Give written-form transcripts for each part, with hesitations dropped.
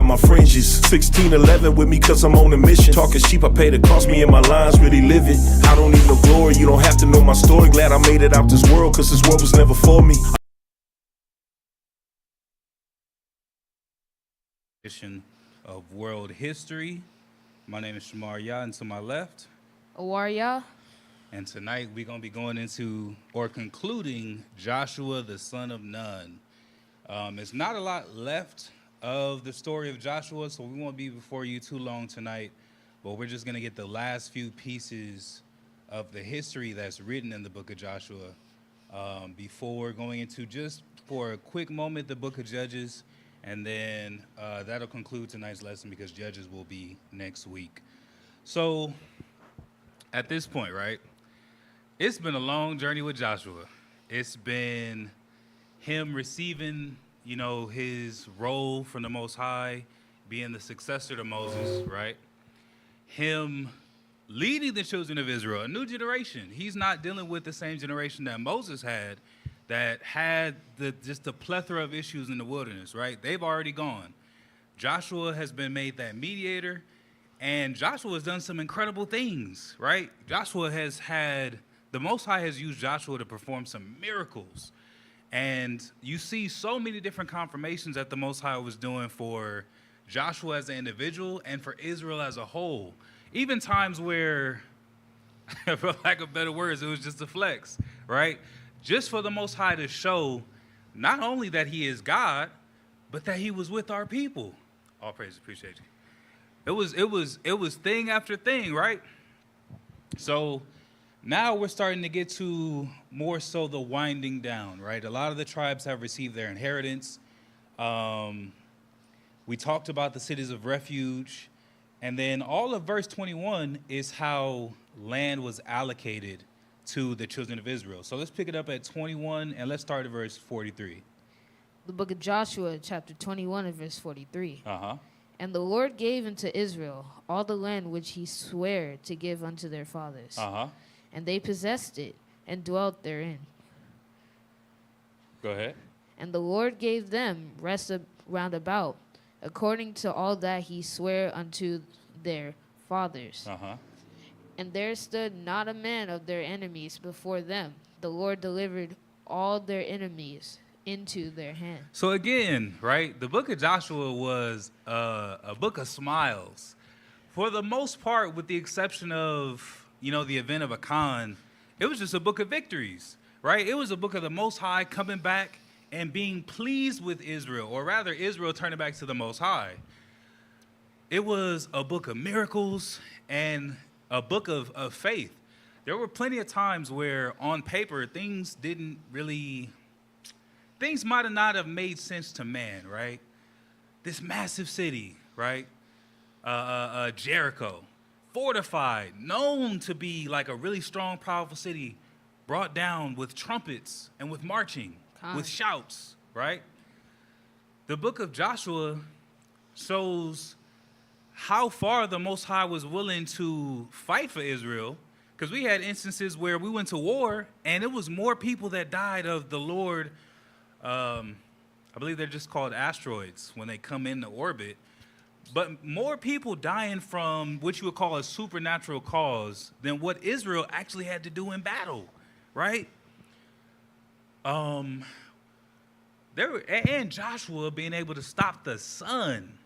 My fringes, 1611 with me cause I'm on a mission. Talking sheep, I pay the cost, me and my lines really living. I don't need no glory, you don't have to know my story. Glad I made it out this world cause this world was never for me. Of world history. My name is Shamar Yah, and to my left, Awaria. And tonight we're going to be going into or concluding Joshua, the son of Nun. There's not a lot left of the story of Joshua, so we won't be before you too long tonight, but we're just going to get the last few pieces of the history that's written in the book of Joshua before going into, just for a quick moment, the book of Judges, and then that'll conclude tonight's lesson because Judges will be next week. So at this point, right, it's been a long journey with Joshua. It's been him receiving, you know, his role from the Most High, being the successor to Moses, right? Him leading the children of Israel, a new generation. He's not dealing with the same generation that Moses had, that had just the plethora of issues in the wilderness, right? They've already gone. Joshua has been made that mediator, and Joshua has done some incredible things, right? The Most High has used Joshua to perform some miracles. And you see so many different confirmations that the Most High was doing for Joshua as an individual and for Israel as a whole. Even times where, for lack of better words, it was just a flex, right? Just for the Most High to show not only that he is God, but that he was with our people. All praise, appreciate you. It was thing after thing, right? So now we're starting to get to more so the winding down, right? A lot of the tribes have received their inheritance. We talked about the cities of refuge. And then all of verse 21 is how land was allocated to the children of Israel. So let's pick it up at 21, and let's start at verse 43. The book of Joshua, chapter 21, and verse 43. Uh-huh. And the Lord gave unto Israel all the land which he sware to give unto their fathers. Uh-huh. And they possessed it, and dwelt therein. Go ahead. And the Lord gave them rest round about, according to all that he sware unto their fathers. Uh-huh. And there stood not a man of their enemies before them. The Lord delivered all their enemies into their hand. So again, right, the book of Joshua was a book of smiles. For the most part, with the exception of, you know, the event of Achan, it was just a book of victories, right? It was a book of the Most High coming back and being pleased with Israel, or rather Israel turning back to the Most High. It was a book of miracles and a book of faith. There were plenty of times where on paper things might have not have made sense to man, right? This massive city, right? Jericho, fortified, known to be like a really strong, powerful city, brought down with trumpets and with marching, with shouts, right? The book of Joshua shows how far the Most High was willing to fight for Israel, because we had instances where we went to war and it was more people that died of the Lord. I believe they're just called asteroids when they come into orbit. But more people dying from what you would call a supernatural cause than what Israel actually had to do in battle, right? And Joshua being able to stop the sun.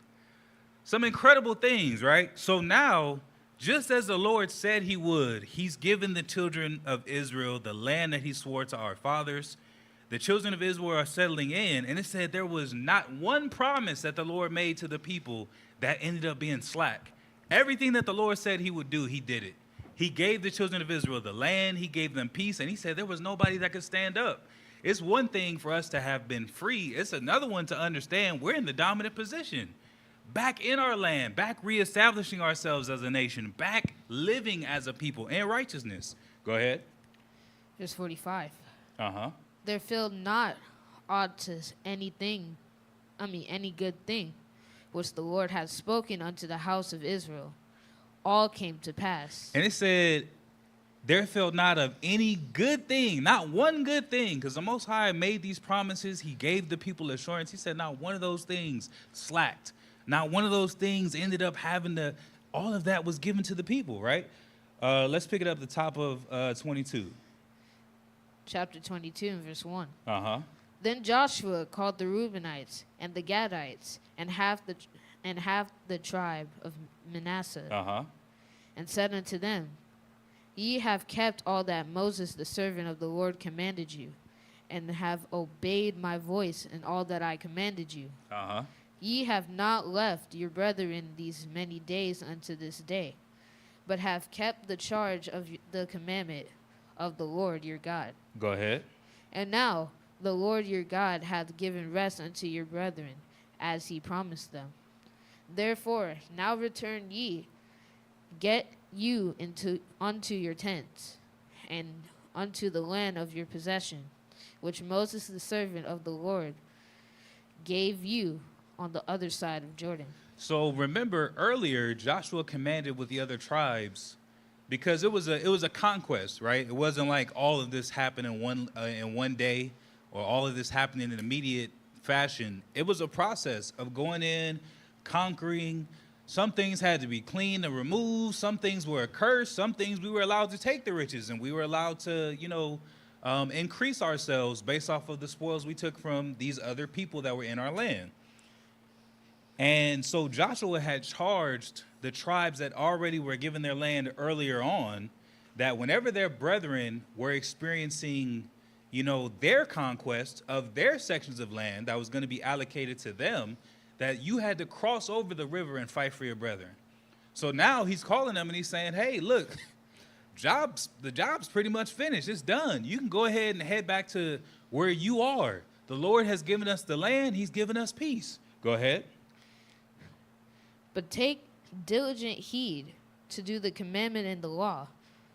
Some incredible things, right? So now, just as the Lord said he would, he's given the children of Israel the land that he swore to our fathers. The children of Israel are settling in, and it said there was not one promise that the Lord made to the people that ended up being slack. Everything that the Lord said he would do, he did it. He gave the children of Israel the land, he gave them peace, and he said there was nobody that could stand up. It's one thing for us to have been free. It's another one to understand we're in the dominant position. Back in our land, back reestablishing ourselves as a nation, back living as a people in righteousness. Go ahead. Verse 45. Uh-huh. There failed not aught to any good thing, which the Lord had spoken unto the house of Israel. All came to pass. And it said, there failed not of any good thing, not one good thing, because the Most High made these promises. He gave the people assurance. He said not one of those things slacked. Not one of those things ended up having to, all of that was given to the people, right? Let's pick it up at the top of 22. Chapter 22 and verse 1. Uh-huh. Then Joshua called the Reubenites and the Gadites and half the tribe of Manasseh, Uh-huh. and said unto them, Ye have kept all that Moses the servant of the Lord commanded you, and have obeyed my voice in all that I commanded you. Uh-huh. Ye have not left your brethren these many days unto this day, but have kept the charge of the commandment of the Lord your God. Go ahead. And now the Lord your God hath given rest unto your brethren, as he promised them. Therefore now return ye, get you unto your tents, and unto the land of your possession, which Moses the servant of the Lord gave you on the other side of Jordan. So remember earlier, Joshua commanded with the other tribes because it was a conquest, right? It wasn't like all of this happened in one day, or all of this happened in an immediate fashion. It was a process of going in, conquering. Some things had to be cleaned and removed. Some things were accursed. Some things we were allowed to take the riches, and we were allowed to, increase ourselves based off of the spoils we took from these other people that were in our land. And so Joshua had charged the tribes that already were given their land earlier on that whenever their brethren were experiencing, their conquest of their sections of land that was going to be allocated to them, that you had to cross over the river and fight for your brethren. So now he's calling them and he's saying, hey, look, the job's pretty much finished. It's done. You can go ahead and head back to where you are. The Lord has given us the land. He's given us peace. Go ahead. But take diligent heed to do the commandment and the law,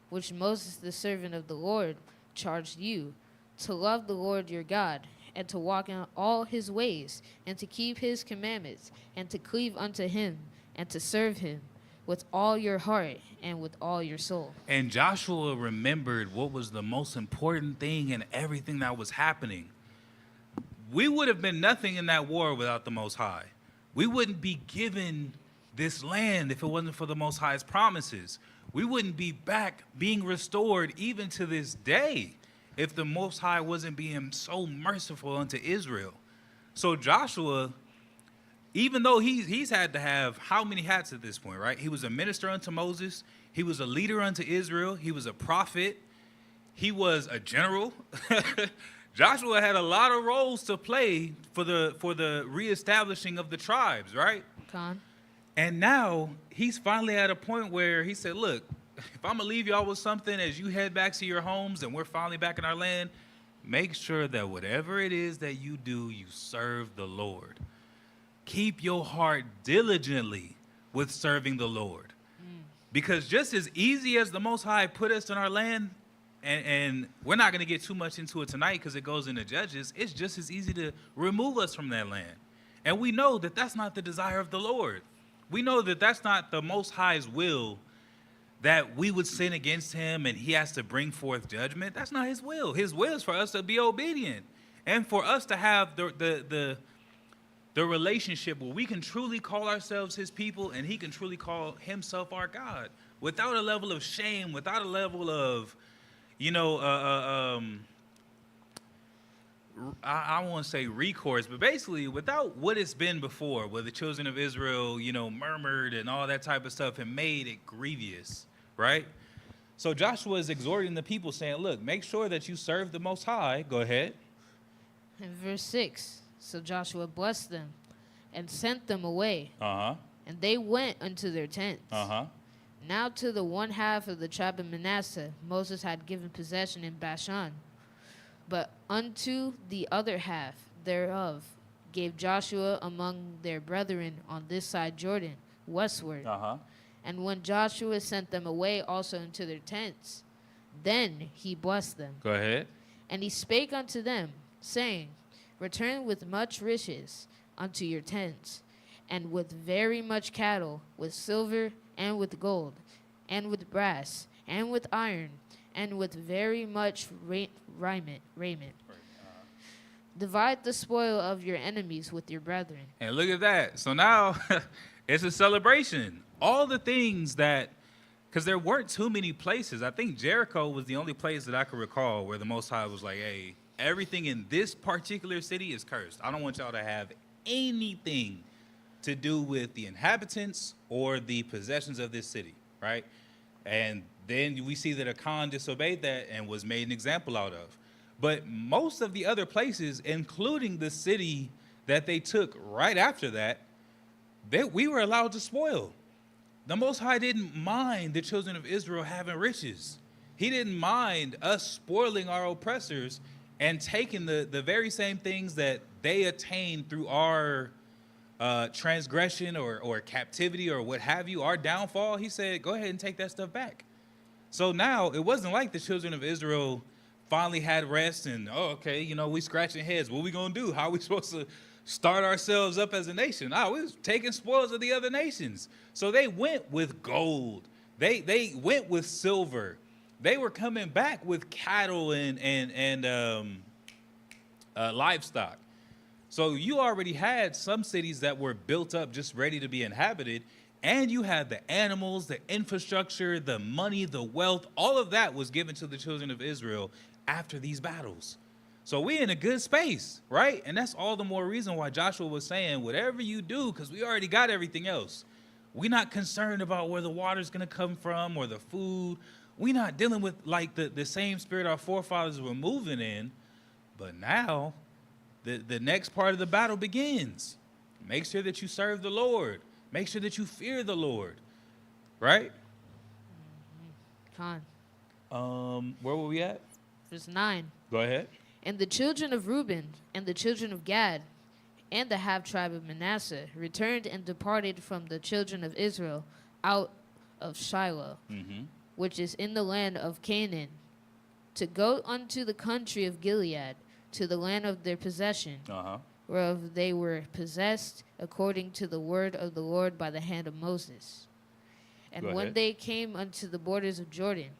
which Moses the servant of the Lord charged you, to love the Lord your God, and to walk in all his ways, and to keep his commandments, and to cleave unto him, and to serve him with all your heart and with all your soul. And Joshua remembered what was the most important thing in everything that was happening. We would have been nothing in that war without the Most High. We wouldn't be given this land if it wasn't for the Most High's promises. We wouldn't be back being restored even to this day if the Most High wasn't being so merciful unto Israel. So Joshua, even though he's had to have how many hats at this point, right? He was a minister unto Moses. He was a leader unto Israel. He was a prophet. He was a general. Joshua had a lot of roles to play for the reestablishing of the tribes, right? Con. And now he's finally at a point where he said, look, if I'm going to leave y'all with something as you head back to your homes and we're finally back in our land, make sure that whatever it is that you do, you serve the Lord. Keep your heart diligently with serving the Lord. Because just as easy as the Most High put us in our land, and we're not going to get too much into it tonight because it goes into Judges, it's just as easy to remove us from that land. And we know that that's not the desire of the Lord. We know that that's not the Most High's will, that we would sin against him and he has to bring forth judgment. That's not his will. His will is for us to be obedient and for us to have the relationship where we can truly call ourselves his people and he can truly call himself our God without a level of shame, without a level of, I won't say recourse, but basically without what it's been before, where the children of Israel, murmured and all that type of stuff and made it grievous, right? So Joshua is exhorting the people saying, look, make sure that you serve the Most High. Go ahead. In verse 6, so Joshua blessed them and sent them away. Uh-huh. And they went unto their tents. Uh-huh. Now to the one half of the tribe of Manasseh, Moses had given possession in Bashan. But unto the other half thereof gave Joshua among their brethren on this side Jordan, westward. Uh-huh. And when Joshua sent them away also into their tents, then he blessed them. Go ahead. And he spake unto them, saying, Return with much riches unto your tents, and with very much cattle, with silver, and with gold, and with brass, and with iron, and with very much raiment. Divide the spoil of your enemies with your brethren. And look at that. So now it's a celebration. All the things that, because there weren't too many places. I think Jericho was the only place that I could recall where the Most High was like, hey, everything in this particular city is cursed. I don't want y'all to have anything to do with the inhabitants or the possessions of this city, right? And then we see that Achan disobeyed that and was made an example out of. But most of the other places, including the city that they took right after that, we were allowed to spoil. The Most High didn't mind the children of Israel having riches. He didn't mind us spoiling our oppressors and taking the very same things that they attained through our transgression or captivity or what have you, our downfall. He said, go ahead and take that stuff back. So now it wasn't like the children of Israel finally had rest and, okay, we scratching heads. What we going to do? How are we supposed to start ourselves up as a nation? We was taking spoils of the other nations. So they went with gold. They went with silver. They were coming back with cattle and livestock. So you already had some cities that were built up just ready to be inhabited, and you had the animals, the infrastructure, the money, the wealth. All of that was given to the children of Israel after these battles. So we in a good space, right? And that's all the more reason why Joshua was saying, whatever you do, because we already got everything else. We're not concerned about where the water's going to come from or the food. We're not dealing with like the same spirit our forefathers were moving in. But now the next part of the battle begins. Make sure that you serve the Lord. Make sure that you fear the Lord, right? Con. Where were we at? Verse 9. Go ahead. And the children of Reuben and the children of Gad and the half-tribe of Manasseh returned and departed from the children of Israel out of Shiloh, which is in the land of Canaan, to go unto the country of Gilead, to the land of their possession, whereof they were possessed according to the word of the Lord by the hand of Moses. And when they came unto the borders of Jordan,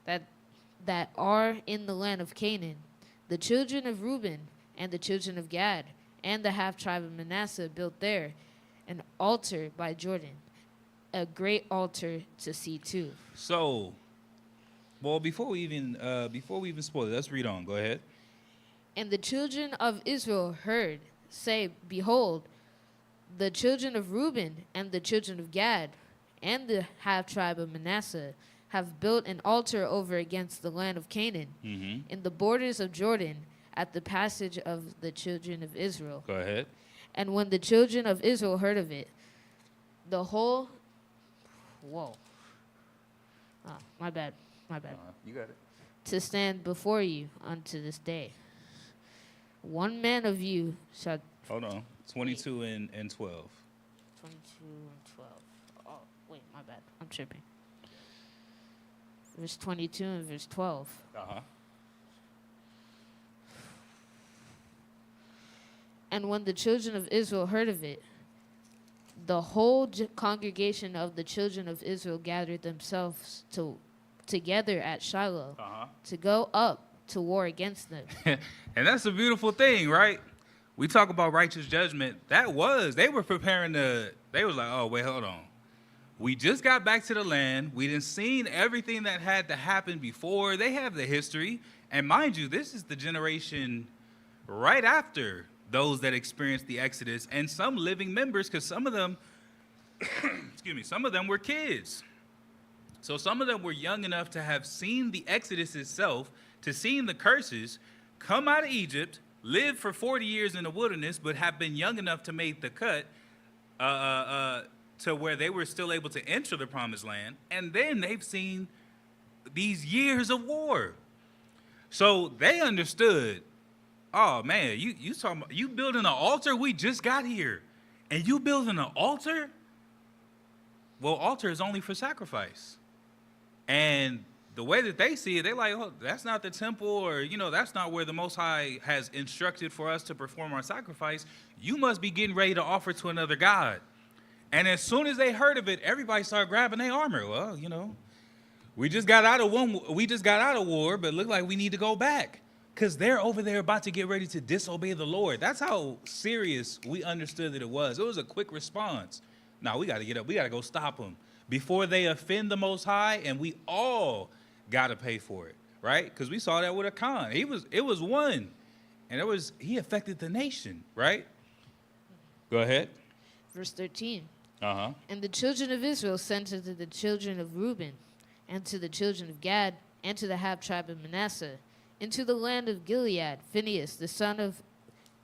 that are in the land of Canaan, the children of Reuben and the children of Gad and the half-tribe of Manasseh built there an altar by Jordan, a great altar to see to. So, well, before we even spoil it, let's read on. Go ahead. And the children of Israel heard, say, behold, the children of Reuben and the children of Gad and the half-tribe of Manasseh have built an altar over against the land of Canaan, in the borders of Jordan, at the passage of the children of Israel. Go ahead. And when the children of Israel heard of it, the whole... Whoa. My bad. You got it. To stand before you unto this day. One man of you shall... Hold on. 22 and 12. 22 and 12. Oh, wait, my bad. I'm tripping. Verse 22 and verse 12. And when the children of Israel heard of it, the whole congregation of the children of Israel gathered themselves together at Shiloh to go up to war against them. And that's a beautiful thing, right? We talk about righteous judgment. They were preparing they was like, oh, wait, hold on. We just got back to the land. We done seen everything that had to happen before. They have the history. And mind you, this is the generation right after those that experienced the Exodus, and some living members, because some of them, some of them were kids. So some of them were young enough to have seen the Exodus itself, to seen the curses, come out of Egypt, live for 40 years in the wilderness, but have been young enough to make the cut to where they were still able to enter the promised land. And then they've seen these years of war. So they understood, oh man, you talking about, you building an altar? We just got here. And you building an altar? Well, altar is only for sacrifice. And the way that they see it, they're like, oh, that's not the temple, or, that's not where the Most High has instructed for us to perform our sacrifice. You must be getting ready to offer to another God. And as soon as they heard of it, everybody started grabbing their armor. Well, we just got out of war, but look like we need to go back. Because they're over there about to get ready to disobey the Lord. That's how serious we understood that it was. It was a quick response. Now we got to get up. We got to go stop them before they offend the Most High, and we all got to pay for it, right? Because we saw that with Achan. It was one, and he affected the nation, right? Go ahead. Verse 13. Uh-huh. And the children of Israel sent unto the children of Reuben, and to the children of Gad, and to the half-tribe of Manasseh, into the land of Gilead, Phinehas, the son of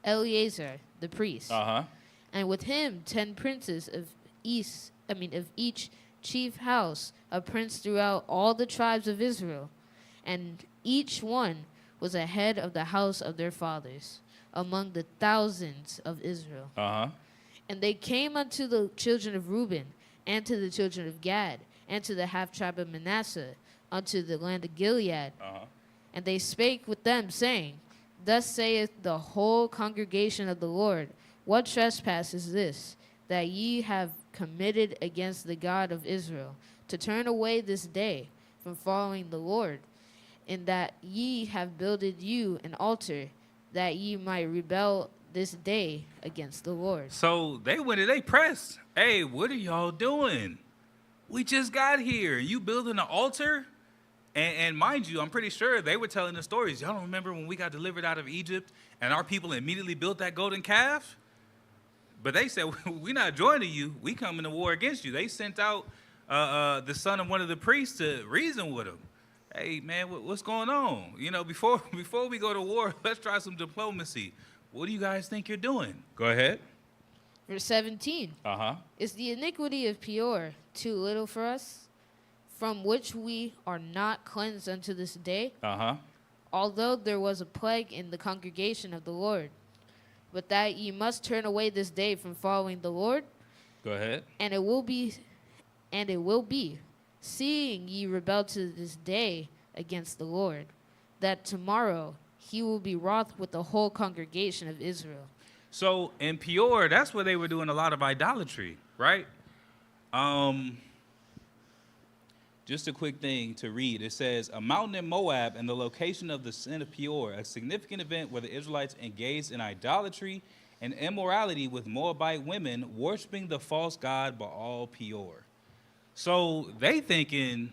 Eleazar, the priest. Uh-huh. And with him 10 princes of each chief house, a prince throughout all the tribes of Israel. And each one was a head of the house of their fathers, among the thousands of Israel. Uh-huh. And they came unto the children of Reuben, and to the children of Gad, and to the half-tribe of Manasseh, unto the land of Gilead. Uh-huh. And they spake with them, saying, Thus saith the whole congregation of the Lord, What trespass is this, that ye have committed against the God of Israel, to turn away this day from following the Lord, in that ye have builded you an altar, that ye might rebel this day against the Lord. So they pressed. Hey, what are y'all doing? We just got here. You building an altar? And mind you, I'm pretty sure they were telling the stories. Y'all don't remember when we got delivered out of Egypt and our people immediately built that golden calf? But they said, we're not joining you. We coming to war against you. They sent out the son of one of the priests to reason with him. Hey, man, what's going on? You know, before we go to war, let's try some diplomacy. What do you guys think you're doing? Go ahead. Verse 17. Uh-huh. Is the iniquity of Peor too little for us, from which we are not cleansed unto this day? Uh-huh. Although there was a plague in the congregation of the Lord, but that ye must turn away this day from following the Lord. Go ahead. And it will be, seeing ye rebel to this day against the Lord, that tomorrow he will be wroth with the whole congregation of Israel. So in Peor, that's where they were doing a lot of idolatry, right? Just a quick thing to read. It says, a mountain in Moab and the location of the sin of Peor, a significant event where the Israelites engaged in idolatry and immorality with Moabite women, worshiping the false god Baal Peor. So they thinking,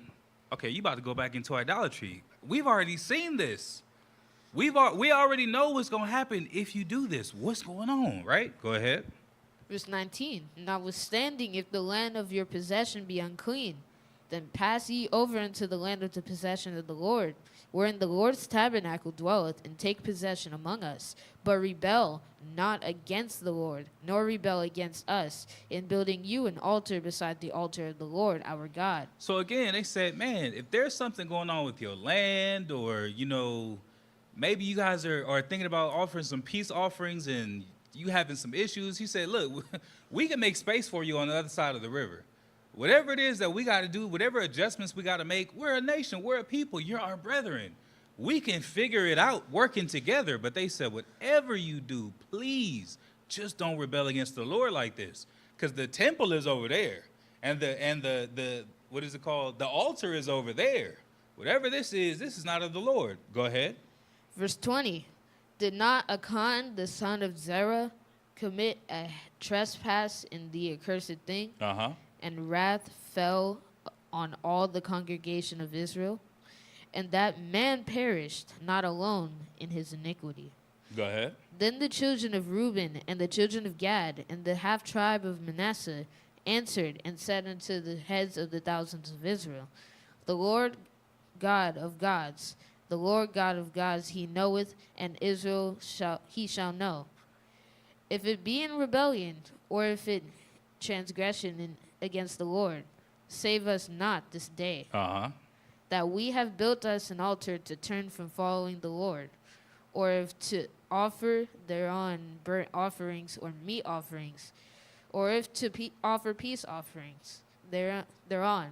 okay, you about to go back into idolatry. We've already seen this. We already know what's going to happen if you do this. What's going on, right? Go ahead. Verse 19, notwithstanding, if the land of your possession be unclean, then pass ye over into the land of the possession of the Lord, wherein the Lord's tabernacle dwelleth, and take possession among us. But rebel not against the Lord, nor rebel against us, in building you an altar beside the altar of the Lord our God. So again, they said, man, if there's something going on with your land, or, you know, maybe you guys are thinking about offering some peace offerings and you having some issues, he said, look, we can make space for you on the other side of the river. Whatever it is that we got to do, whatever adjustments we got to make, we're a nation, we're a people, you're our brethren. We can figure it out working together. But they said, whatever you do, please just don't rebel against the Lord like this. Because the temple is over there. And the what is it called? The altar is over there. Whatever this is not of the Lord. Go ahead. Verse 20, did not Achan, the son of Zerah, commit a trespass in the accursed thing? Uh-huh. And wrath fell on all the congregation of Israel, and that man perished not alone in his iniquity. Go ahead. Then the children of Reuben and the children of Gad and the half-tribe of Manasseh answered and said unto the heads of the thousands of Israel, the Lord God of gods, the Lord God of gods he knoweth, and Israel shall know. If it be in rebellion, or if it transgression against the Lord, save us not this day, that we have built us an altar to turn from following the Lord, or if to offer thereon burnt offerings or meat offerings, or if to offer peace offerings thereon.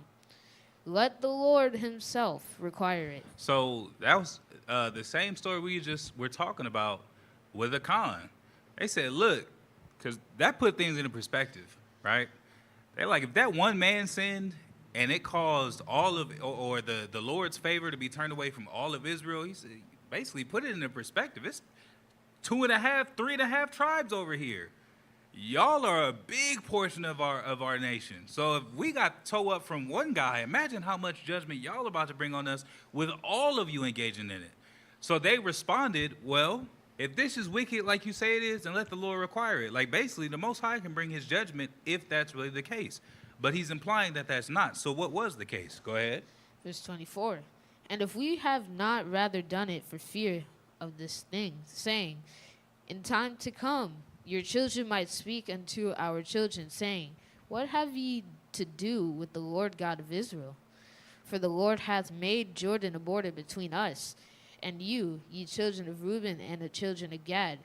Let the Lord himself require it. So that was the same story we're talking about with Achan. They said, look, because that put things into perspective, right? They're like, if that one man sinned and it caused all of, or the Lord's favor to be turned away from all of Israel, he said, basically put it into perspective. It's 2.5, 3.5 tribes over here. Y'all are a big portion of our nation. So if we got toe up from one guy, imagine how much judgment y'all about to bring on us with all of you engaging in it. So they responded, well, if this is wicked like you say it is, then let the Lord require it. Like basically the Most High can bring his judgment if that's really the case. But he's implying that that's not. So what was the case? Go ahead. Verse 24. And if we have not rather done it for fear of this thing, saying, in time to come, your children might speak unto our children, saying, what have ye to do with the Lord God of Israel? For the Lord hath made Jordan a border between us and you, ye children of Reuben and the children of Gad.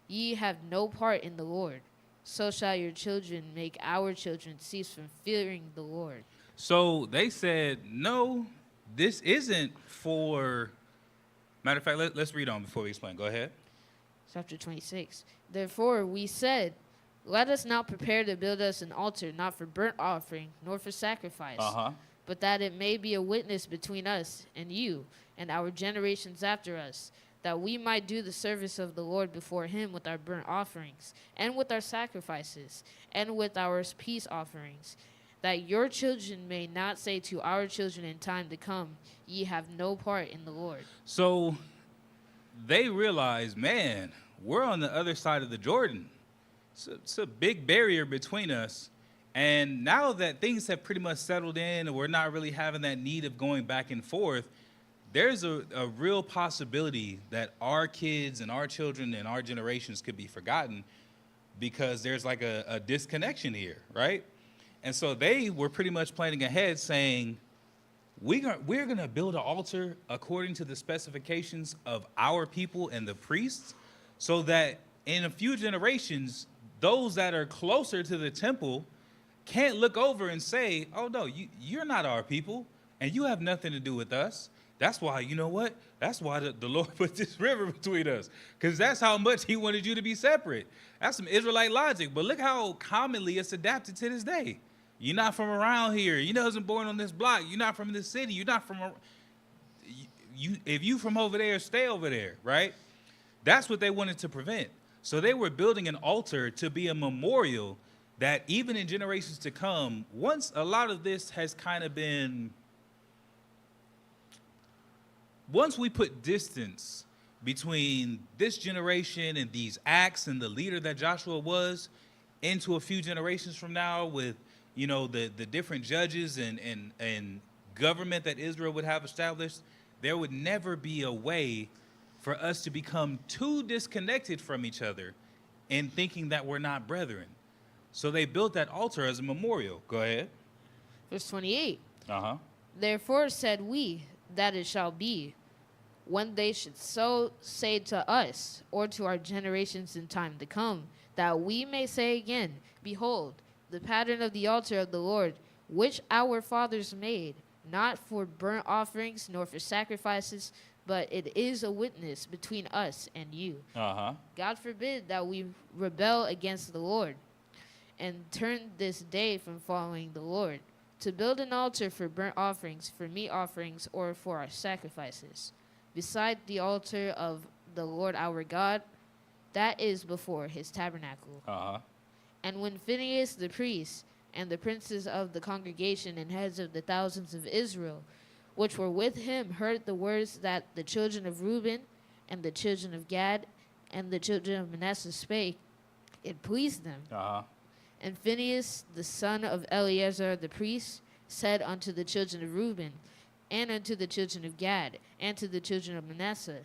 Ye have no part in the Lord. So shall your children make our children cease from fearing the Lord. So they said, no, this isn't for... Matter of fact, let's read on before we explain. Go ahead. Chapter 26. Therefore we said, let us now prepare to build us an altar, not for burnt offering, nor for sacrifice, but that it may be a witness between us and you and our generations after us, that we might do the service of the Lord before him with our burnt offerings, and with our sacrifices, and with our peace offerings, that your children may not say to our children in time to come, ye have no part in the Lord. So they realized, man, we're on the other side of the Jordan. It's a big barrier between us. And now that things have pretty much settled in and we're not really having that need of going back and forth, there's a real possibility that our kids and our children and our generations could be forgotten because there's like a disconnection here, right? And so they were pretty much planning ahead saying, we're going to build an altar according to the specifications of our people and the priests so that in a few generations, those that are closer to the temple can't look over and say, oh, no, you're not our people and you have nothing to do with us. That's why, you know what? That's why the Lord put this river between us, because that's how much he wanted you to be separate. That's some Israelite logic. But look how commonly it's adapted to this day. You're not from around here. You wasn't born on this block. You're not from this city. You're not from if you from over there, stay over there, right? That's what they wanted to prevent. So they were building an altar to be a memorial that even in generations to come, once a lot of this has kind of been, once we put distance between this generation and these acts and the leader that Joshua was into a few generations from now with, you know, the different judges and government that Israel would have established, there would never be a way for us to become too disconnected from each other in thinking that we're not brethren. So they built that altar as a memorial. Go ahead. Verse 28. Therefore said we that it shall be, when they should so say to us, or to our generations in time to come, that we may say again, behold, the pattern of the altar of the Lord, which our fathers made, not for burnt offerings, nor for sacrifices, but it is a witness between us and you. God forbid that we rebel against the Lord, and turn this day from following the Lord, to build an altar for burnt offerings, for meat offerings, or for our sacrifices, beside the altar of the Lord our God, that is before his tabernacle. And when Phinehas the priest, and the princes of the congregation and heads of the thousands of Israel, which were with him, heard the words that the children of Reuben, and the children of Gad, and the children of Manasseh spake, it pleased them. And Phinehas, the son of Eleazar the priest, said unto the children of Reuben, and unto the children of Gad, and to the children of Manasseh,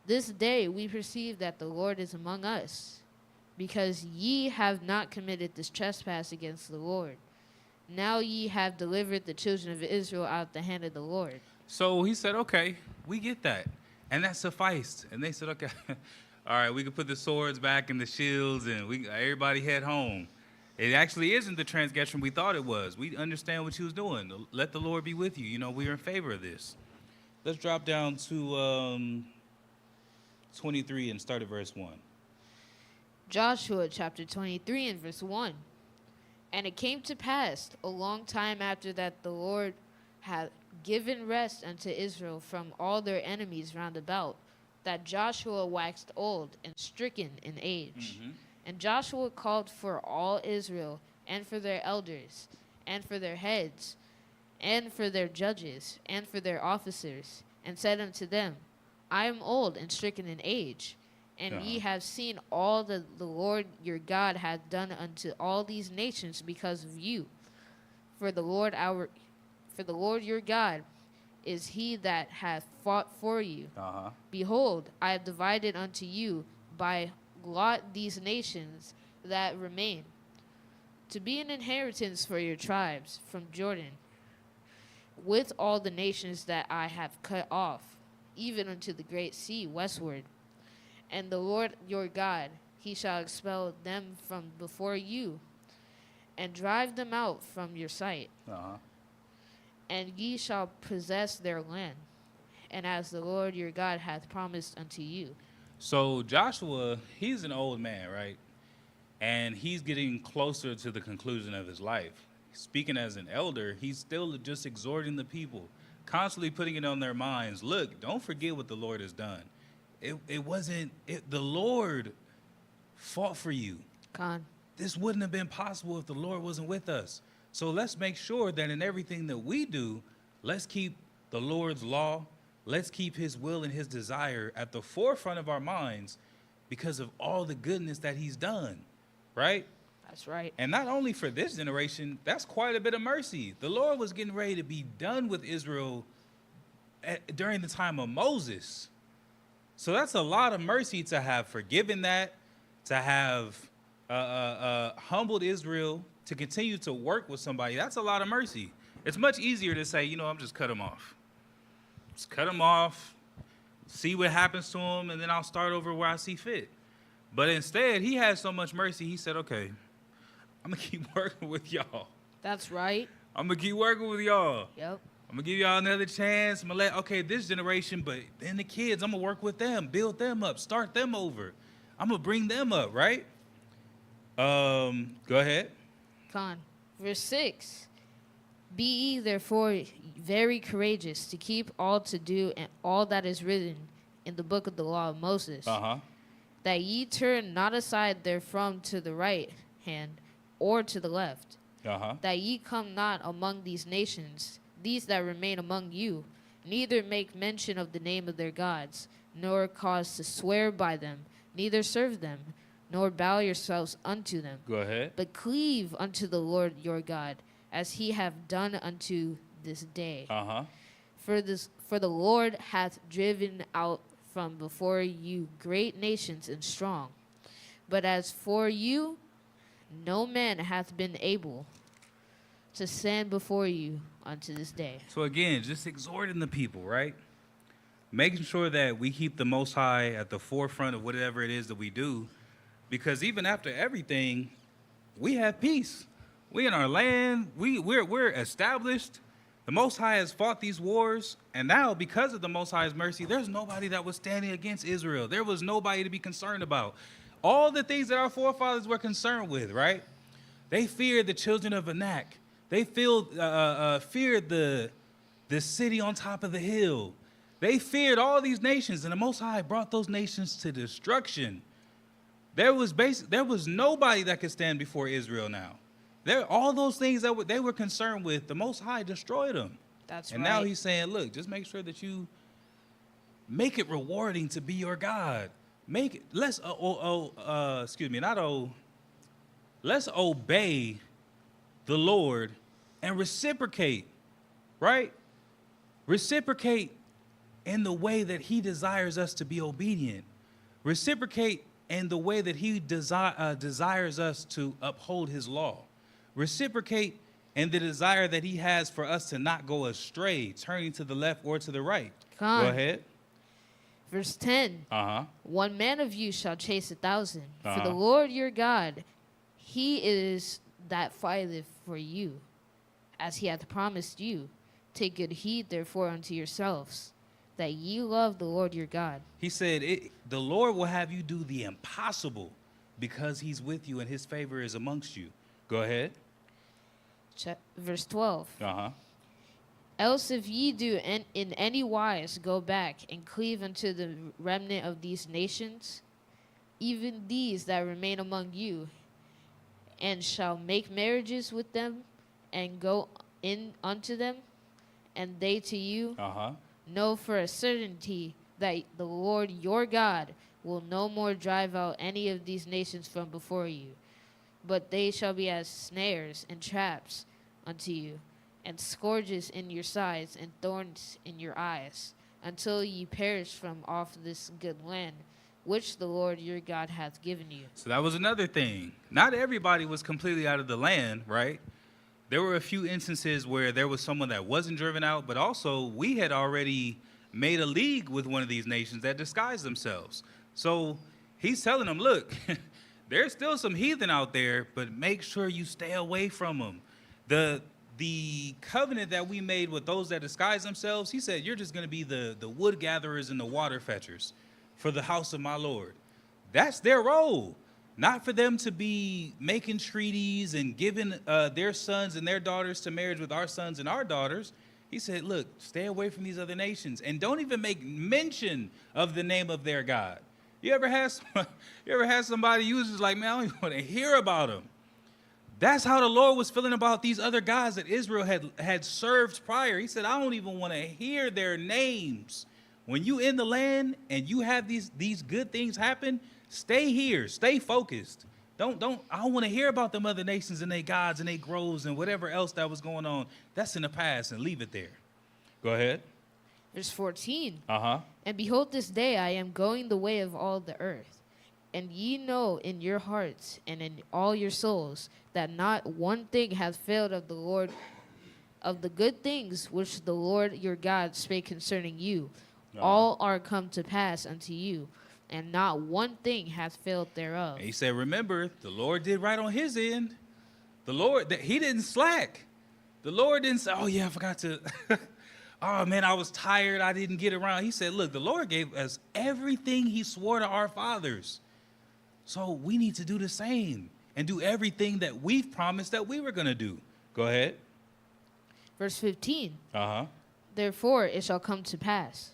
this day we perceive that the Lord is among us, because ye have not committed this trespass against the Lord. Now ye have delivered the children of Israel out of the hand of the Lord. So he said, okay, we get that. And that sufficed. And they said, okay, all right, we can put the swords back and the shields and everybody head home. It actually isn't the transgression we thought it was. We understand what he was doing. Let the Lord be with you. You know, we're in favor of this. Let's drop down to 23 and start at verse 1. Joshua chapter 23 and verse 1. And it came to pass a long time after that the Lord had given rest unto Israel from all their enemies round about, that Joshua waxed old and stricken in age. And Joshua called for all Israel, and for their elders, and for their heads, and for their judges, and for their officers, and said unto them, I am old and stricken in age, and ye have seen all that the Lord your God hath done unto all these nations because of you. For the Lord your God is he that hath fought for you. Behold, I have divided unto you by lot these nations that remain, to be an inheritance for your tribes from Jordan, with all the nations that I have cut off, even unto the great sea westward. And the Lord your God, he shall expel them from before you, and drive them out from your sight. And ye shall possess their land, and as the Lord your God hath promised unto you. So Joshua, he's an old man, right? And he's getting closer to the conclusion of his life. Speaking as an elder, he's still just exhorting the people, constantly putting it on their minds. Look, don't forget what the Lord has done. The Lord fought for you. This wouldn't have been possible if the Lord wasn't with us. So let's make sure that in everything that we do, let's keep the Lord's law, let's keep his will and his desire at the forefront of our minds because of all the goodness that he's done, right? That's right. And not only for this generation, that's quite a bit of mercy. The Lord was getting ready to be done with Israel during the time of Moses. So that's a lot of mercy to have forgiven that, to have humbled Israel, to continue to work with somebody. That's a lot of mercy. It's much easier to say, I'm just cut them off. Just cut them off, see what happens to them, and then I'll start over where I see fit. But instead, he had so much mercy, he said, okay, I'm going to keep working with y'all. That's right. I'm going to keep working with y'all. Yep. I'm going to give y'all another chance. I'm going to let, this generation, but then the kids, I'm going to work with them, build them up, start them over. I'm going to bring them up, right? Go ahead. Verse 6. Be ye therefore very courageous to keep all to do and all that is written in the book of the law of Moses, that ye turn not aside therefrom to the right hand or to the left, that ye come not among these nations, these that remain among you, neither make mention of the name of their gods, nor cause to swear by them, neither serve them, nor bow yourselves unto them. Go ahead. But cleave unto the Lord your God, as he have done unto this day. For the Lord hath driven out from before you great nations and strong. But as for you, no man hath been able to stand before you unto this day. So again, just exhorting the people, right? Making sure that we keep the Most High at the forefront of whatever it is that we do. Because even after everything, we have peace. We in our land, we're established. The Most High has fought these wars, and now because of the Most High's mercy, there's nobody that was standing against Israel. There was nobody to be concerned about. All the things that our forefathers were concerned with, right? They feared the children of Anak. They feared the city on top of the hill. They feared all these nations, and the Most High brought those nations to destruction. There was nobody that could stand before Israel now. All those things that they were concerned with, the Most High destroyed them. That's right. And now he's saying, look, just make sure that you make it rewarding to be your God. Let's obey the Lord and reciprocate, right? Reciprocate in the way that he desires us to be obedient. Reciprocate in the way that he desires us to uphold his law. Reciprocate in the desire that he has for us to not go astray, turning to the left or to the right. Go ahead. Verse 10. 1 man of you shall chase 1,000. For the Lord your God, he is that fighteth for you, as he hath promised you. Take good heed, therefore, unto yourselves, that ye love the Lord your God. He said, the Lord will have you do the impossible because he's with you and his favor is amongst you. Go ahead. Verse 12. Else if ye do in any wise go back and cleave unto the remnant of these nations, even these that remain among you, and shall make marriages with them, and go in unto them, and they to you, know for a certainty that the Lord your God will no more drive out any of these nations from before you, but they shall be as snares and traps unto you, and scourges in your sides, and thorns in your eyes, until ye perish from off this good land, which the Lord your God hath given you. So that was another thing. Not everybody was completely out of the land, right? There were a few instances where there was someone that wasn't driven out, but also we had already made a league with one of these nations that disguised themselves. So he's telling them, look, there's still some heathen out there, but make sure you stay away from them. The covenant that we made with those that disguise themselves, he said, you're just going to be the wood gatherers and the water fetchers for the house of my Lord. That's their role. Not for them to be making treaties and giving their sons and their daughters to marriage with our sons and our daughters. He said, look, stay away from these other nations and don't even make mention of the name of their God. You ever had somebody you was just like, man, I don't even want to hear about them. That's how the Lord was feeling about these other gods that Israel had served prior. He said, I don't even want to hear their names. When you in the land and you have these good things happen, stay here, stay focused. I don't want to hear about them other nations and their gods and their groves and whatever else that was going on. That's in the past, and leave it there. Go ahead. Verse 14. And behold, this day I am going the way of all the earth. And ye know in your hearts and in all your souls that not one thing hath failed of the Lord, of the good things which the Lord your God spake concerning you. All are come to pass unto you, and not one thing hath failed thereof. And he said, remember, the Lord did right on his end. The Lord, he didn't slack. The Lord didn't say, oh, yeah, I forgot to. Oh, man, I was tired. I didn't get around. He said, look, the Lord gave us everything he swore to our fathers. So we need to do the same and do everything that we've promised that we were going to do. Go ahead. Verse 15. Therefore it shall come to pass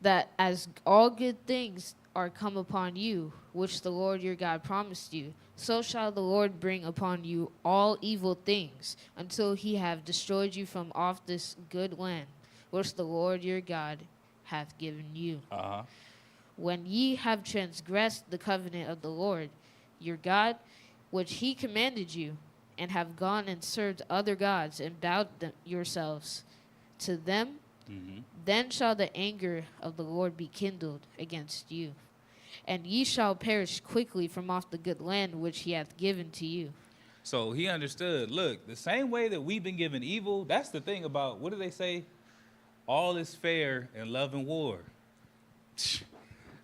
that as all good things are come upon you, which the Lord your God promised you, so shall the Lord bring upon you all evil things, until he have destroyed you from off this good land, which the Lord your God hath given you. When ye have transgressed the covenant of the Lord your God, which he commanded you, and have gone and served other gods, and bowed yourselves to them, then shall the anger of the Lord be kindled against you, and ye shall perish quickly from off the good land which he hath given to you. So he understood, look, the same way that we've been given evil, that's the thing about, what do they say? All is fair in love and war.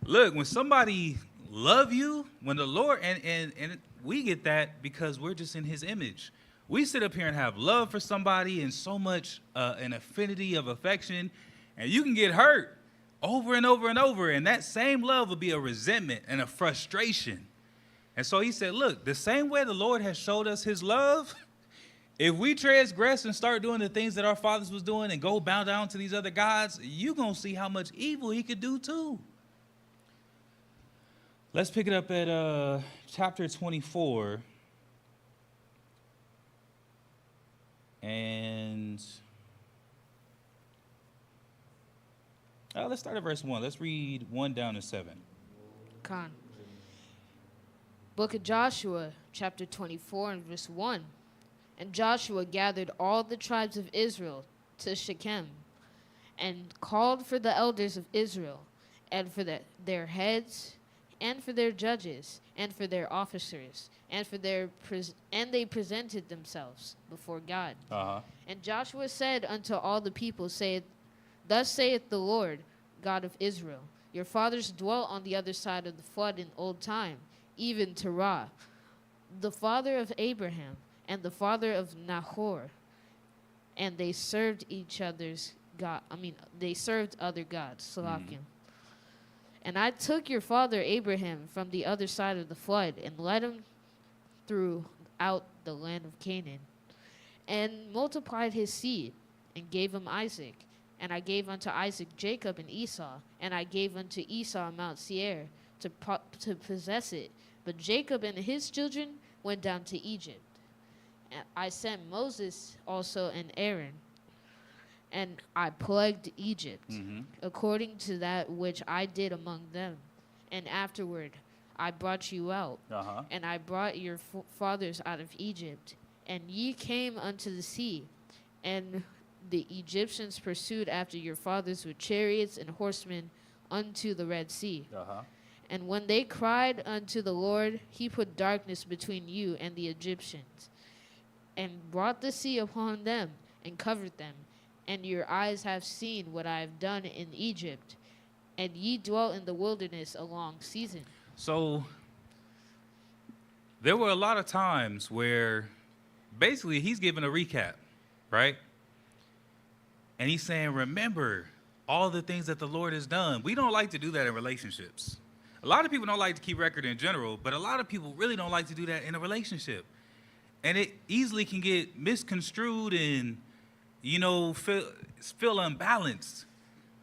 Look, when somebody love you, when the Lord, and we get that because we're just in his image. We sit up here and have love for somebody and so much an affinity of affection, and you can get hurt over and over and over, and that same love will be a resentment and a frustration. And so he said, look, the same way the Lord has showed us his love, if we transgress and start doing the things that our fathers was doing and go bow down to these other gods, you're going to see how much evil he could do too. Let's pick it up at chapter 24. And let's start at verse 1. Let's read 1 down to 7. Con. Book of Joshua, chapter 24 and verse 1. And Joshua gathered all the tribes of Israel to Shechem, and called for the elders of Israel, and for their heads, and for their judges, and for their officers, and they presented themselves before God. And Joshua said unto all the people, Thus saith the Lord, God of Israel, your fathers dwelt on the other side of the flood in old time, even Terah, the father of Abraham, and the father of Nahor, and they served each other's God. They served other gods. And I took your father Abraham from the other side of the flood and led him throughout the land of Canaan, and multiplied his seed, and gave him Isaac. And I gave unto Isaac Jacob and Esau, and I gave unto Esau Mount Seir to possess it. But Jacob and his children went down to Egypt. And I sent Moses also and Aaron, and I plagued Egypt, according to that which I did among them. And afterward I brought you out, and I brought your fathers out of Egypt. And ye came unto the sea, and the Egyptians pursued after your fathers with chariots and horsemen unto the Red Sea. And when they cried unto the Lord, he put darkness between you and the Egyptians, and brought the sea upon them, and covered them. And your eyes have seen what I have done in Egypt, and ye dwelt in the wilderness a long season. So there were a lot of times where basically he's giving a recap, right? And he's saying, remember all the things that the Lord has done. We don't like to do that in relationships. A lot of people don't like to keep record in general, but a lot of people really don't like to do that in a relationship. And it easily can get misconstrued and, feel unbalanced.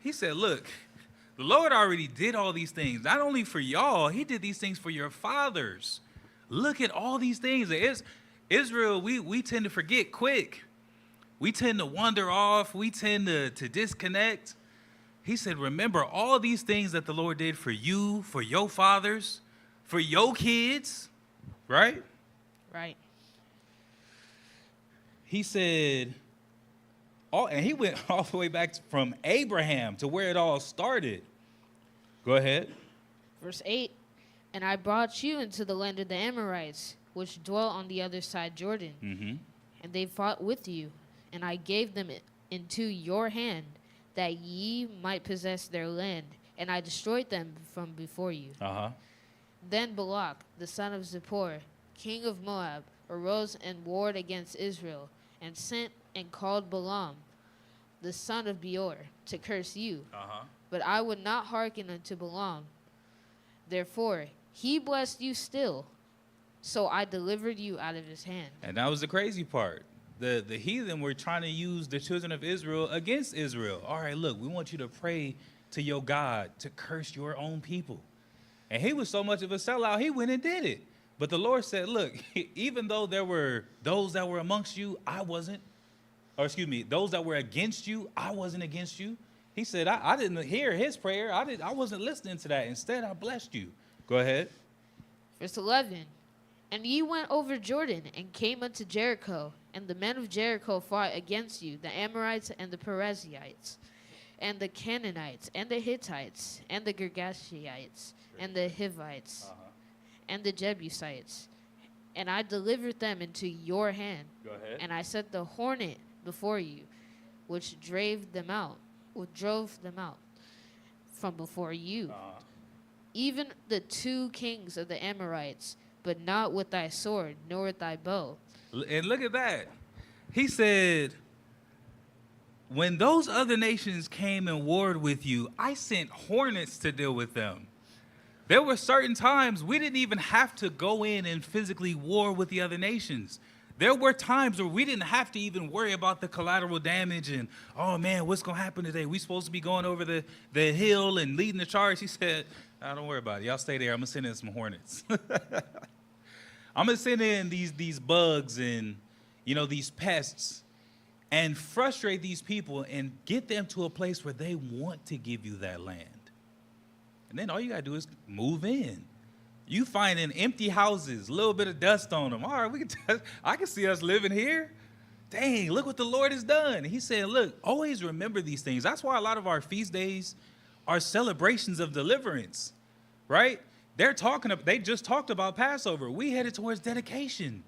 He said, look, the Lord already did all these things, not only for y'all, he did these things for your fathers. Look at all these things. Israel, we tend to forget quick. We tend to wander off. We tend to disconnect. He said, remember all these things that the Lord did for you, for your fathers, for your kids, right? Right. He said, and he went all the way back from Abraham to where it all started. Go ahead. Verse 8, and I brought you into the land of the Amorites, which dwell on the other side Jordan. And they fought with you, and I gave them into your hand, that ye might possess their land, and I destroyed them from before you. Then Balak, the son of Zippor, king of Moab, arose and warred against Israel, and sent and called Balaam, the son of Beor, to curse you. But I would not hearken unto Balaam. Therefore he blessed you still, so I delivered you out of his hand. And that was the crazy part. The heathen were trying to use the children of Israel against Israel. All right, look, we want you to pray to your God to curse your own people. And he was so much of a sellout, he went and did it. But the Lord said, look, even though there were those that were amongst you, I wasn't. Or excuse me, those that were against you, I wasn't against you. He said, I didn't hear his prayer. I wasn't listening to that. Instead, I blessed you. Go ahead. Verse 11, and ye went over Jordan and came unto Jericho, and the men of Jericho fought against you, the Amorites and the Perizzites, and the Canaanites, and the Hittites, and the Girgashites, and the Hivites, and the Jebusites. And I delivered them into your hand. Go ahead. And I set the hornet before you, which drove them out from before you. Even the 2 kings of the Amorites, but not with thy sword, nor with thy bow. And look at that. He said, when those other nations came and warred with you, I sent hornets to deal with them. There were certain times we didn't even have to go in and physically war with the other nations. There were times where we didn't have to even worry about the collateral damage and, oh man, what's going to happen today? We supposed to be going over the hill and leading the charge. He said, don't worry about it. Y'all stay there. I'm going to send in some hornets. I'm going to send in these bugs and, these pests and frustrate these people and get them to a place where they want to give you that land. And then all you got to do is move in. You finding empty houses, a little bit of dust on them. All right, I can see us living here. Dang, look what the Lord has done. He said, look, always remember these things. That's why a lot of our feast days are celebrations of deliverance, right? They just talked about Passover. We headed towards dedication.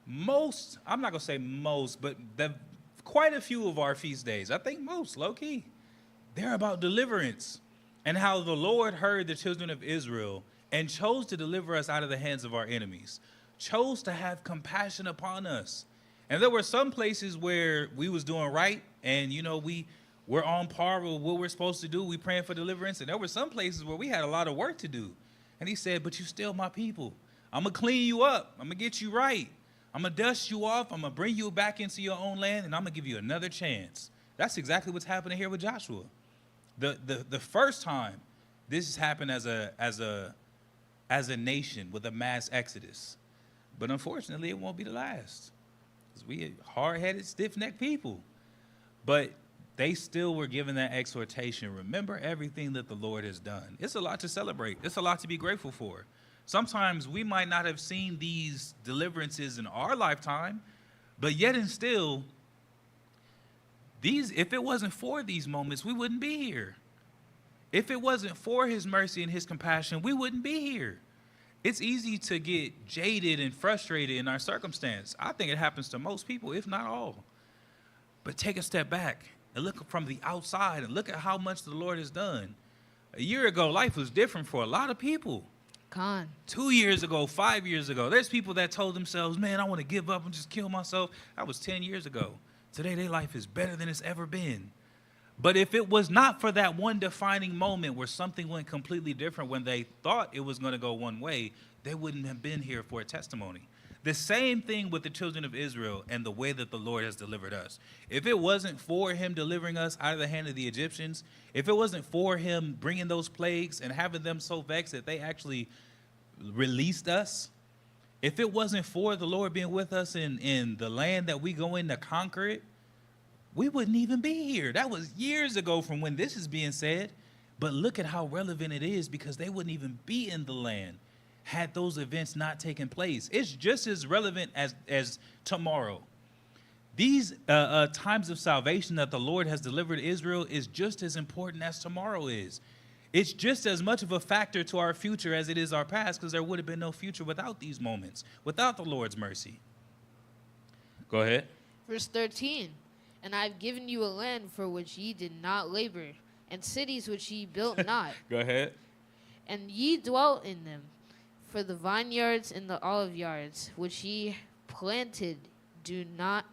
I'm not going to say most, but quite a few of our feast days, I think most, low key, they're about deliverance and how the Lord heard the children of Israel and chose to deliver us out of the hands of our enemies, chose to have compassion upon us. And there were some places where we was doing right and, we're on par with what we're supposed to do. We praying for deliverance. And there were some places where we had a lot of work to do. And he said, but you still my people. I'm going to clean you up. I'm going to get you right. I'm going to dust you off. I'm going to bring you back into your own land, and I'm going to give you another chance. That's exactly what's happening here with Joshua. The first time this has happened as a nation with a mass exodus. But unfortunately, it won't be the last. Because we are hard-headed, stiff-necked people. But they still were given that exhortation. Remember everything that the Lord has done. It's a lot to celebrate. It's a lot to be grateful for. Sometimes we might not have seen these deliverances in our lifetime, but yet and still, if it wasn't for these moments, we wouldn't be here. If it wasn't for his mercy and his compassion, we wouldn't be here. It's easy to get jaded and frustrated in our circumstance. I think it happens to most people, if not all. But take a step back and look from the outside and look at how much the Lord has done. A year ago, life was different for a lot of people. 2 years ago, 5 years ago, there's people that told themselves, man, I want to give up and just kill myself. That was 10 years ago. Today, their life is better than it's ever been. But if it was not for that one defining moment where something went completely different when they thought it was going to go one way, they wouldn't have been here for a testimony. The same thing with the children of Israel and the way that the Lord has delivered us. If it wasn't for him delivering us out of the hand of the Egyptians, if it wasn't for him bringing those plagues and having them so vexed that they actually released us, if it wasn't for the Lord being with us in the land that we go in to conquer it, we wouldn't even be here. That was years ago from when this is being said. But look at how relevant it is, because they wouldn't even be in the land had those events not taken place. It's just as relevant as tomorrow. These times of salvation that the Lord has delivered Israel is just as important as tomorrow is. It's just as much of a factor to our future as it is our past, because there would have been no future without these moments, without the Lord's mercy. Go ahead. Verse 13. And I have given you a land for which ye did not labor, and cities which ye built not. Go ahead. And ye dwelt in them. For the vineyards and the olive yards which ye planted not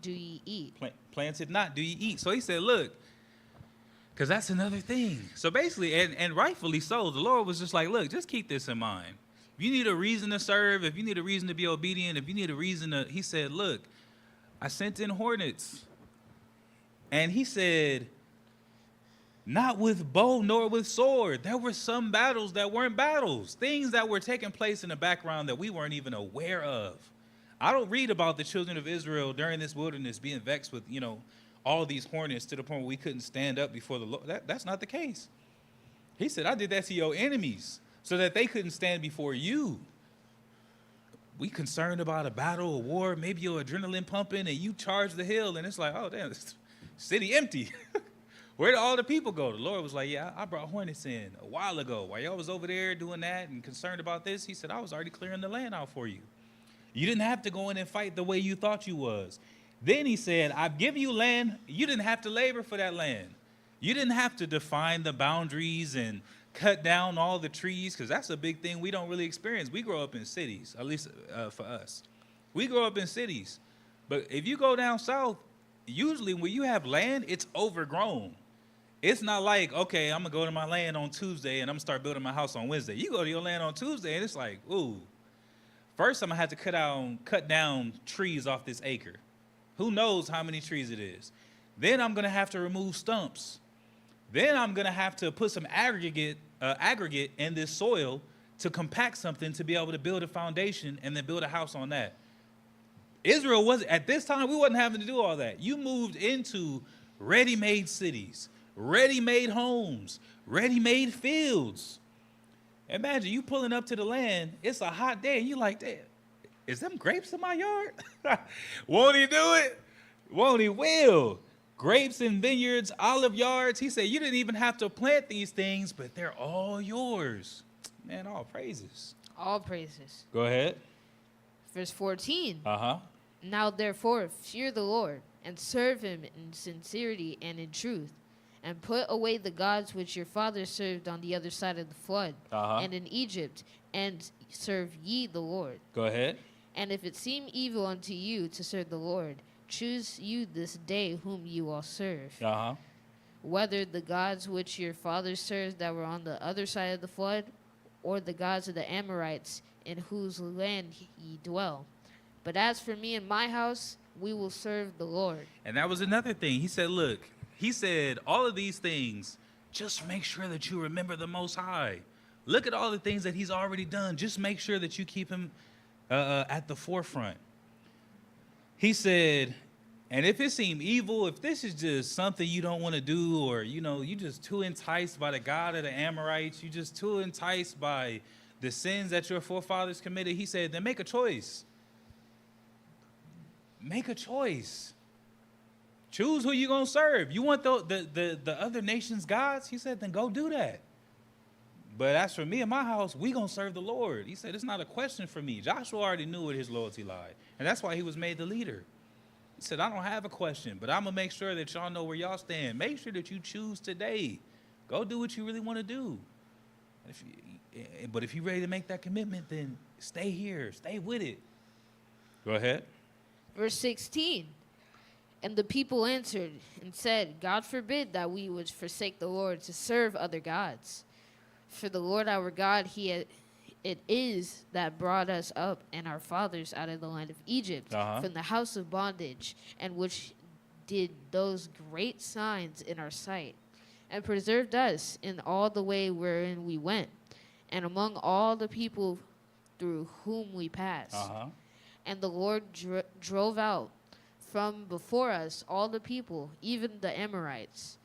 do ye eat. Planted not do ye eat. So he said, look, because that's another thing. So basically, and rightfully so, the Lord was just like, look, just keep this in mind. If you need a reason to serve, if you need a reason to be obedient, if you need a reason to, he said, look, I sent in hornets. And he said, not with bow nor with sword. There were some battles that weren't battles. Things that were taking place in the background that we weren't even aware of. I don't read about the children of Israel during this wilderness being vexed with, all these hornets to the point where we couldn't stand up before the Lord. That's not the case. He said, I did that to your enemies so that they couldn't stand before you. We concerned about a battle, a war, maybe your adrenaline pumping, and you charge the hill, and it's like, oh, damn, this city empty. Where did all the people go? The Lord was like, yeah, I brought hornets in a while ago. While y'all was over there doing that and concerned about this, he said, I was already clearing the land out for you. You didn't have to go in and fight the way you thought you was. Then he said, I've given you land. You didn't have to labor for that land. You didn't have to define the boundaries and cut down all the trees, because that's a big thing we don't really experience. We grow up in cities, at least for us. We grow up in cities. But if you go down south, usually when you have land, it's overgrown. It's not like, okay, I'm going to go to my land on Tuesday and I'm going to start building my house on Wednesday. You go to your land on Tuesday and it's like, ooh, first I'm going to have to cut down trees off this acre. Who knows how many trees it is. Then I'm going to have to remove stumps. Then I'm going to have to put some aggregate in this soil to compact something to be able to build a foundation and then build a house on that. Israel wasn't, at this time, we wasn't having to do all that. You moved into ready-made cities, ready-made homes, ready-made fields. Imagine you pulling up to the land, it's a hot day, and you're like, damn, is them grapes in my yard? Won't he do it? Won't he? Will. Grapes and vineyards, olive yards. He said, you didn't even have to plant these things, but they're all yours. Man, all praises. All praises. Go ahead. Verse 14. Uh-huh. Now therefore fear the Lord, and serve him in sincerity and in truth, and put away the gods which your fathers served on the other side of the flood, and in Egypt, and serve ye the Lord. Go ahead. And if it seem evil unto you to serve the Lord, choose you this day whom you will serve. Whether the gods which your fathers served that were on the other side of the flood, or the gods of the Amorites in whose land ye dwell. But as for me and my house, we will serve the Lord. And that was another thing. He said, look, he said, all of these things, just make sure that you remember the Most High. Look at all the things that he's already done. Just make sure that you keep him at the forefront. He said, and if it seem evil, if this is just something you don't want to do, or, you know, you just too enticed by the God of the Amorites, you just too enticed by the sins that your forefathers committed, he said, then make a choice. Make a choice. Choose who you're going to serve. You want the other nations' gods? He said, then go do that. But as for me and my house, we going to serve the Lord. He said, it's not a question for me. Joshua already knew where his loyalty lied. And that's why he was made the leader. He said, I don't have a question, but I'm going to make sure that y'all know where y'all stand. Make sure that you choose today. Go do what you really want to do. But if you're ready to make that commitment, then stay here. Stay with it. Go ahead. Verse 16. And the people answered and said, God forbid that we would forsake the Lord to serve other gods. For the Lord our God, it is that brought us up and our fathers out of the land of Egypt, from the house of bondage, and which did those great signs in our sight, and preserved us in all the way wherein we went, and among all the people through whom we passed. And the Lord drove out from before us all the people, even the Amorites,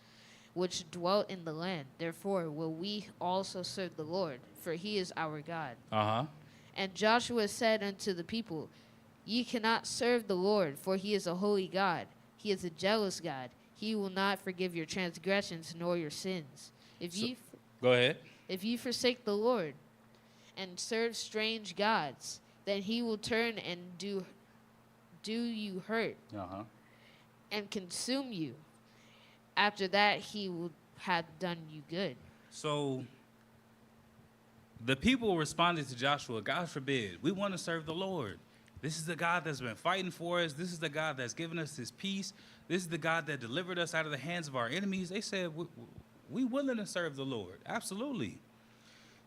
which dwelt in the land. Therefore will we also serve the Lord, for he is our God. And Joshua said unto the people, Ye cannot serve the Lord, for he is a holy God. He is a jealous God. He will not forgive your transgressions nor your sins. Go ahead. If ye forsake the Lord and serve strange gods, then he will turn and do you hurt and consume you. After that, he will have done you good. So the people responded to Joshua, God forbid, we want to serve the Lord. This is the God that's been fighting for us. This is the God that's given us his peace. This is the God that delivered us out of the hands of our enemies. They said, we willing to serve the Lord. Absolutely.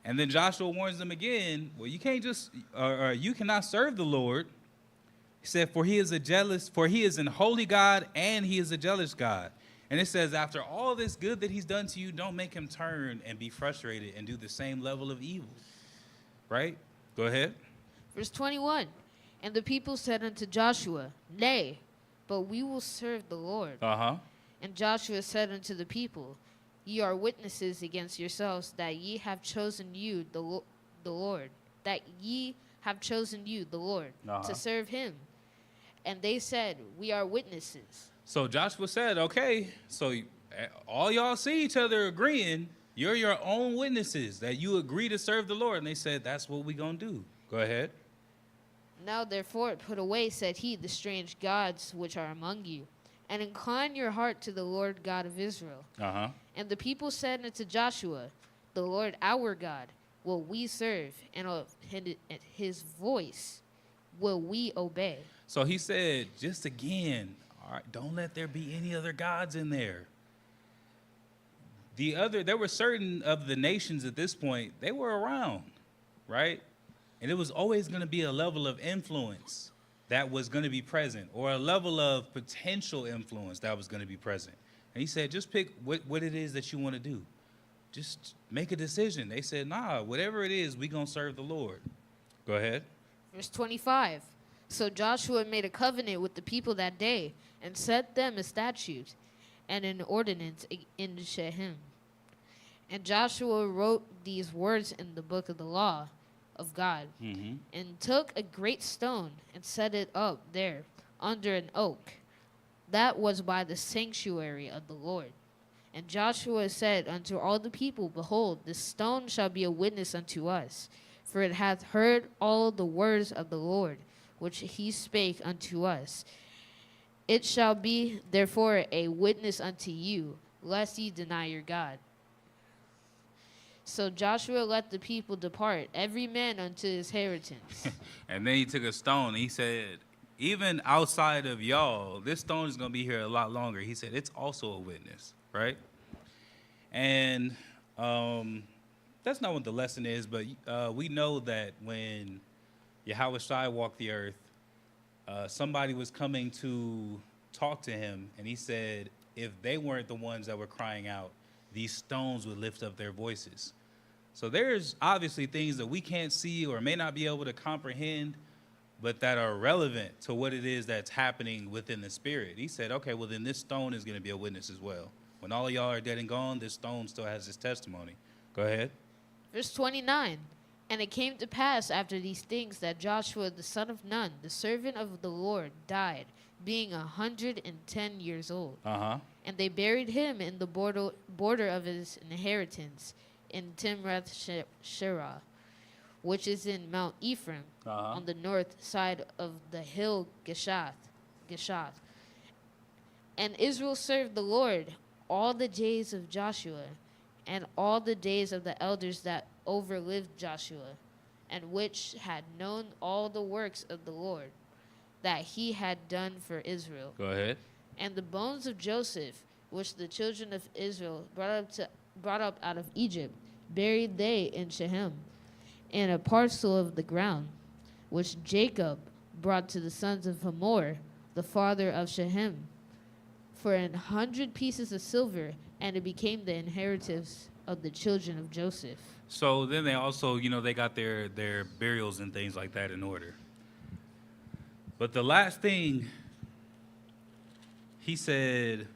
And then Joshua warns them again, well, you can't just, you cannot serve the Lord. He said, for he is an holy God and he is a jealous God. And it says, after all this good that he's done to you, don't make him turn and be frustrated and do the same level of evil. Right? Go ahead. Verse 21. And the people said unto Joshua, Nay, but we will serve the Lord. And Joshua said unto the people, Ye are witnesses against yourselves that ye have chosen you, the Lord, that ye have chosen you, the Lord, to serve him. And they said, We are witnesses. So Joshua said, okay, so all y'all see each other agreeing, you're your own witnesses, that you agree to serve the Lord. And they said, that's what we're going to do. Go ahead. Now therefore put away, said he, the strange gods which are among you, and incline your heart to the Lord God of Israel. And the people said unto Joshua, The Lord our God will we serve, and his voice will we obey. So he said, just again, all right, don't let there be any other gods in there. There were certain of the nations at this point, they were around, right? And it was always going to be a level of influence that was going to be present, or a level of potential influence that was going to be present. And he said, just pick what it is that you want to do. Just make a decision. They said, nah, whatever it is, we're going to serve the Lord. Go ahead. Verse 25. So Joshua made a covenant with the people that day, and set them a statute and an ordinance in Shechem. And Joshua wrote these words in the book of the law of God, and took a great stone and set it up there under an oak that was by the sanctuary of the Lord. And Joshua said unto all the people, Behold, this stone shall be a witness unto us, for it hath heard all the words of the Lord, which he spake unto us. It shall be therefore a witness unto you, lest ye deny your God. So Joshua let the people depart, every man unto his inheritance. And then he took a stone. He said, even outside of y'all, this stone is going to be here a lot longer. He said, it's also a witness, right? And that's not what the lesson is, but we know that when Yahweh Shai walked the earth, somebody was coming to talk to him, and he said if they weren't the ones that were crying out, these stones would lift up their voices. So there's obviously things that we can't see or may not be able to comprehend, but that are relevant to what it is that's happening within the spirit. He said, okay, well, then this stone is going to be a witness as well. When all of y'all are dead and gone, this stone still has its testimony. Go ahead. Verse 29. And it came to pass after these things that Joshua the son of Nun, the servant of the Lord, died, being 110 years old. And they buried him in the border of his inheritance in Timnath Sherah, which is in Mount Ephraim, on the north side of the hill Geshath. And Israel served the Lord all the days of Joshua, and all the days of the elders that overlived Joshua, and which had known all the works of the Lord that he had done for Israel. Go ahead. And the bones of Joseph, which the children of Israel brought up out of Egypt, buried they in Shechem, in a parcel of the ground, which Jacob brought to the sons of Hamor, the father of Shechem, for 100 pieces of silver, and it became the inheritance of the children of Joseph. So then they also, they got their burials and things like that in order. But the last thing, he said,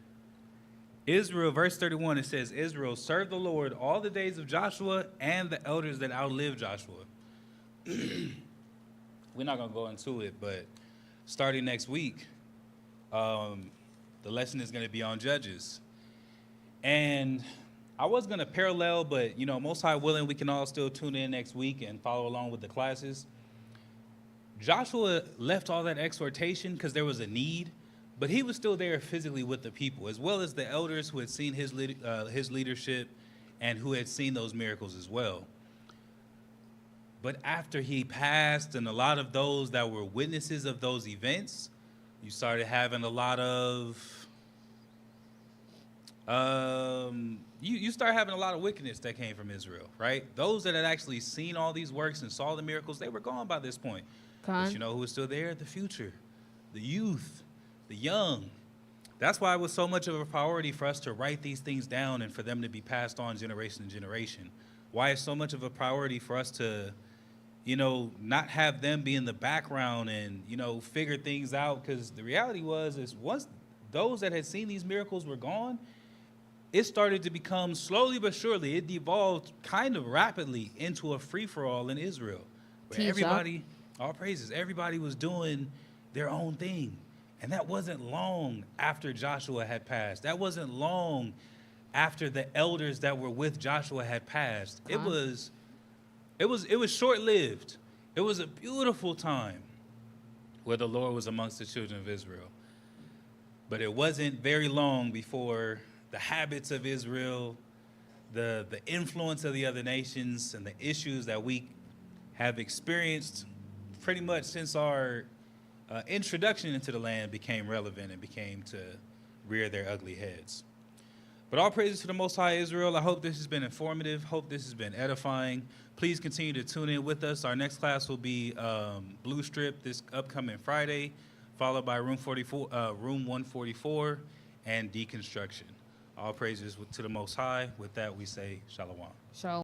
Israel, verse 31, it says, Israel served the Lord all the days of Joshua and the elders that outlived Joshua. We're not going to go into it, but starting next week, the lesson is going to be on Judges. And I was going to parallel, but, Most High willing, we can all still tune in next week and follow along with the classes. Joshua left all that exhortation because there was a need, but he was still there physically with the people, as well as the elders who had seen his leadership and who had seen those miracles as well. But after he passed, and a lot of those that were witnesses of those events, you started having a lot of you start having a lot of wickedness that came from Israel, right? Those that had actually seen all these works and saw the miracles, they were gone by this point. But you know who was still there? The future, the youth, the young. That's why it was so much of a priority for us to write these things down and for them to be passed on generation to generation. Why it's so much of a priority for us to, not have them be in the background and, figure things out. Because the reality is once those that had seen these miracles were gone, it started to become slowly but surely, it devolved kind of rapidly into a free-for-all in Israel. Where everybody, all praises, everybody was doing their own thing. And that wasn't long after Joshua had passed. That wasn't long after the elders that were with Joshua had passed. It was short-lived. It was a beautiful time where the Lord was amongst the children of Israel. But it wasn't very long before the habits of Israel, the influence of the other nations, and the issues that we have experienced pretty much since our introduction into the land became relevant and became to rear their ugly heads. But all praises to the Most High Israel. I hope this has been informative. Hope this has been edifying. Please continue to tune in with us. Our next class will be Blue Strip this upcoming Friday, followed by Room 144 and Deconstruction. All praises to the Most High. With that, we say Shalom. Shalom.